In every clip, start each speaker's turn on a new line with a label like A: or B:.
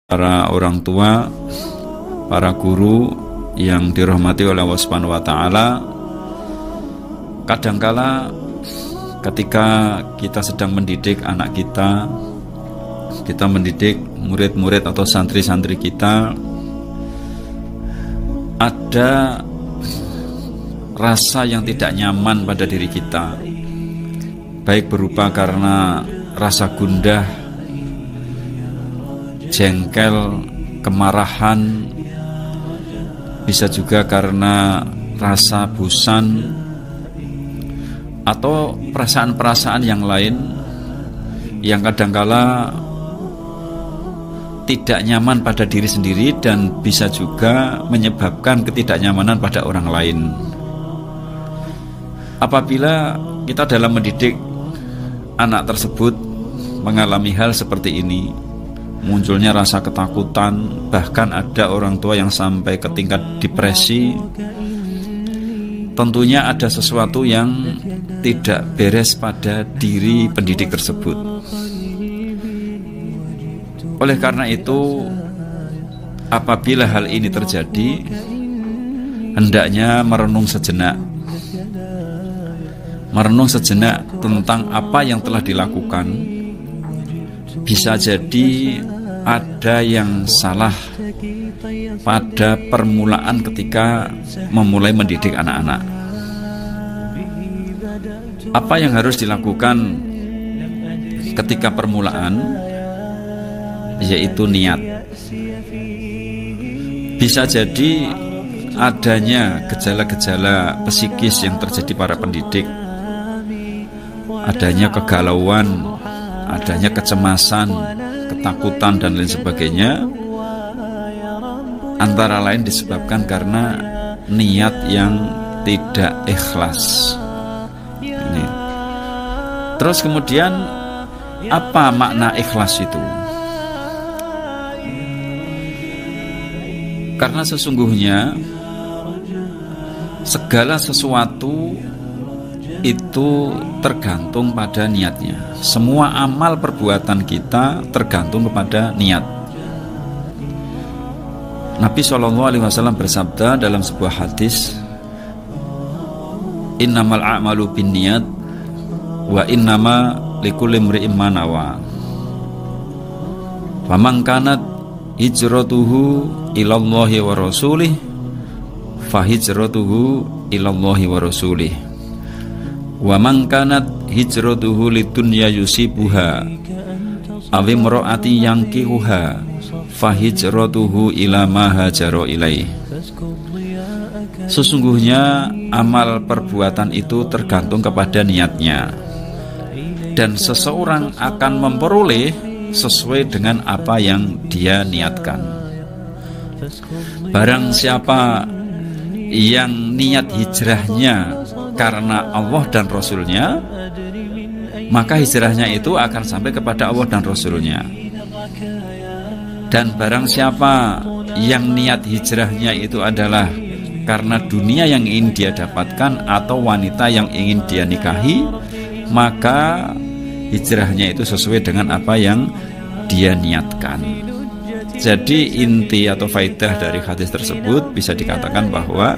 A: para orang tua, para guru yang dirahmati oleh Allah Subhanahu wa taala. Kadangkala ketika kita sedang mendidik anak kita mendidik murid-murid atau santri-santri kita, ada rasa yang tidak nyaman pada diri kita, baik berupa karena rasa gundah, jengkel, kemarahan, bisa juga karena rasa bosan atau perasaan-perasaan yang lain yang kadangkala tidak nyaman pada diri sendiri dan bisa juga menyebabkan ketidaknyamanan pada orang lain. Apabila kita dalam mendidik anak tersebut mengalami hal seperti ini, munculnya rasa ketakutan, bahkan ada orang tua yang sampai ke tingkat depresi, tentunya ada sesuatu yang tidak beres pada diri pendidik tersebut. Oleh karena itu, apabila hal ini terjadi, hendaknya merenung sejenak tentang apa yang telah dilakukan. Bisa jadi ada yang salah pada permulaan ketika memulai mendidik anak-anak. Apa yang harus dilakukan ketika permulaan? Yaitu niat. Bisa jadi adanya gejala-gejala psikis yang terjadi pada pendidik, adanya kegalauan, adanya kecemasan, ketakutan dan lain sebagainya, antara lain disebabkan karena niat yang tidak ikhlas. Ini. Terus kemudian apa makna ikhlas itu? Karena sesungguhnya segala sesuatu itu tergantung pada niatnya. Semua amal perbuatan kita tergantung kepada niat. Nabi SAW bersabda dalam sebuah hadis, innamal a'malu binniyat wa innama likulli imri'in ma nawa. Faman kanat hijratuhu ilallahi wa rasulih fa hijratuhu ilallahi wa rasulih. Wa man kanat hijratuhu lidunya yusibuha aw imra'ati yankihuha fa hijratuhu ila ma hajara ilaih. Sesungguhnya amal perbuatan itu tergantung kepada niatnya, dan seseorang akan memperoleh sesuai dengan apa yang dia niatkan. Barang siapa yang niat hijrahnya karena Allah dan Rasulnya, maka hijrahnya itu akan sampai kepada Allah dan Rasulnya. Dan barang siapa yang niat hijrahnya itu adalah karena dunia yang ingin dia dapatkan atau wanita yang ingin dia nikahi, maka hijrahnya itu sesuai dengan apa yang dia niatkan. Jadi inti atau faidah dari hadis tersebut bisa dikatakan bahwa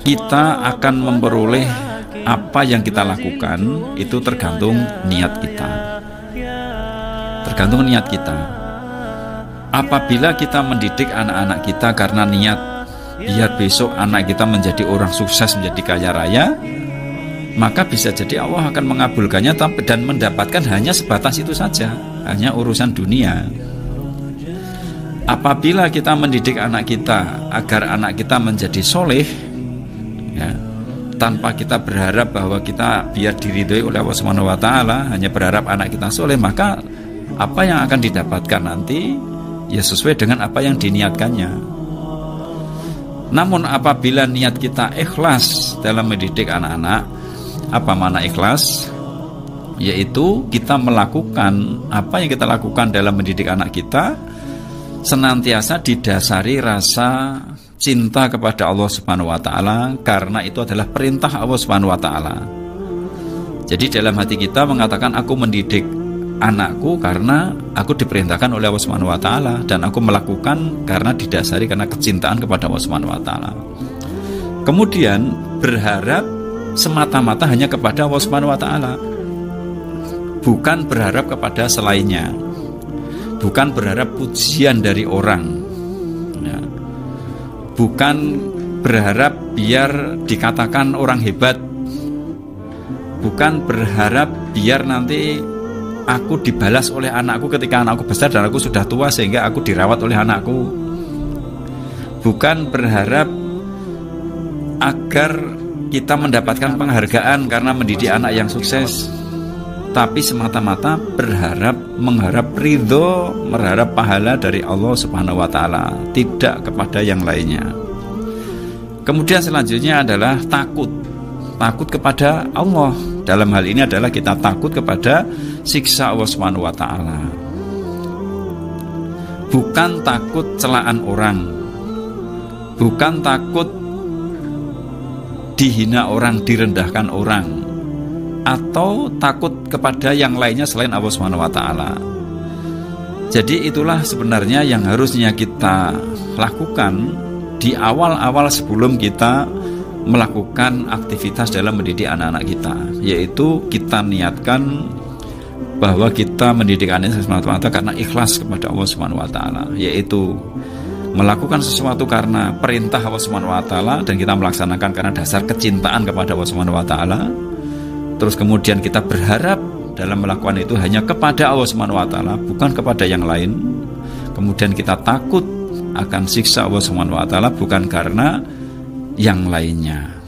A: kita akan memperoleh apa yang kita lakukan itu tergantung niat kita. Tergantung niat kita. Apabila kita mendidik anak-anak kita karena niat biar besok anak kita menjadi orang sukses, menjadi kaya raya, maka bisa jadi Allah akan mengabulkannya dan mendapatkan hanya sebatas itu saja, hanya urusan dunia. Apabila kita mendidik anak kita agar anak kita menjadi soleh, ya, tanpa kita berharap bahwa kita biar diridhoi oleh Allah Subhanahu wa taala, hanya berharap anak kita soleh, maka apa yang akan didapatkan nanti ya sesuai dengan apa yang diniatkannya. Namun apabila niat kita ikhlas dalam mendidik anak-anak, apa makna ikhlas? Yaitu kita melakukan apa yang kita lakukan dalam mendidik anak kita senantiasa didasari rasa cinta kepada Allah Subhanahu wa taala, karena itu adalah perintah Allah Subhanahu wa taala. Jadi dalam hati kita mengatakan aku mendidik anakku karena aku diperintahkan oleh Allah Subhanahu wa taala, dan aku melakukan karena didasari karena kecintaan kepada Allah Subhanahu wa taala. Kemudian berharap semata-mata hanya kepada Allah Subhanahu wa taala, bukan berharap kepada selainnya, bukan berharap pujian dari orang, ya. Bukan berharap biar dikatakan orang hebat, bukan berharap biar nanti aku dibalas oleh anakku ketika anakku besar dan aku sudah tua sehingga aku dirawat oleh anakku, bukan berharap agar kita mendapatkan penghargaan karena mendidik anak yang sukses, tapi semata-mata mengharap ridho, mengharap pahala dari Allah Subhanahu wa taala, tidak kepada yang lainnya. Kemudian selanjutnya adalah takut kepada Allah. Dalam hal ini adalah kita takut kepada siksa Allah Subhanahu wa taala. Bukan takut celaan orang, bukan takut dihina orang, direndahkan orang, atau takut kepada yang lainnya selain Allah Subhanahu wa taala. Jadi itulah sebenarnya yang harusnya kita lakukan di awal-awal sebelum kita melakukan aktivitas dalam mendidik anak-anak kita, yaitu kita niatkan bahwa kita mendidik anak semata-mata karena ikhlas kepada Allah Subhanahu wa taala, yaitu melakukan sesuatu karena perintah Allah Subhanahu wa taala dan kita melaksanakan karena dasar kecintaan kepada Allah Subhanahu wa taala. Terus kemudian kita berharap dalam melakukan itu hanya kepada Allah Subhanahu wa taala, bukan kepada yang lain. Kemudian kita takut akan siksa Allah Subhanahu wa taala bukan karena yang lainnya.